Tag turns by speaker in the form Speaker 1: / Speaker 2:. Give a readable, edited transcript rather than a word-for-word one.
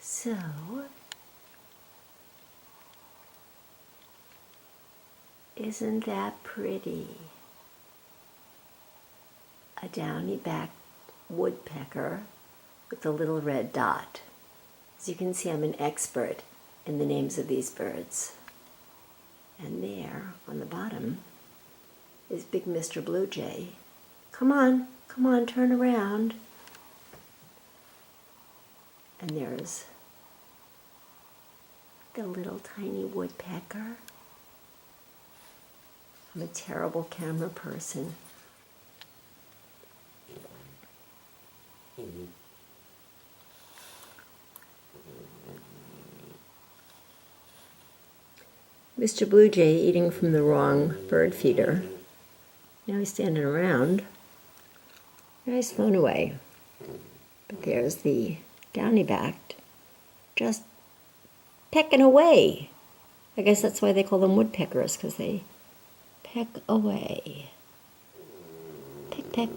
Speaker 1: So, isn't that pretty? A downy-backed woodpecker with a little red dot. As you can see, I'm an expert in the names of these birds. And there, on the bottom, is big Mr. Bluejay. Come on, turn around. And there's the little tiny woodpecker. I'm a terrible camera person. Mr. Bluejay eating from the wrong bird feeder. Now he's standing around. Now he's flown away. But there's the downy-backed, just pecking away. I guess that's why they call them woodpeckers, because they peck away. Peck, peck.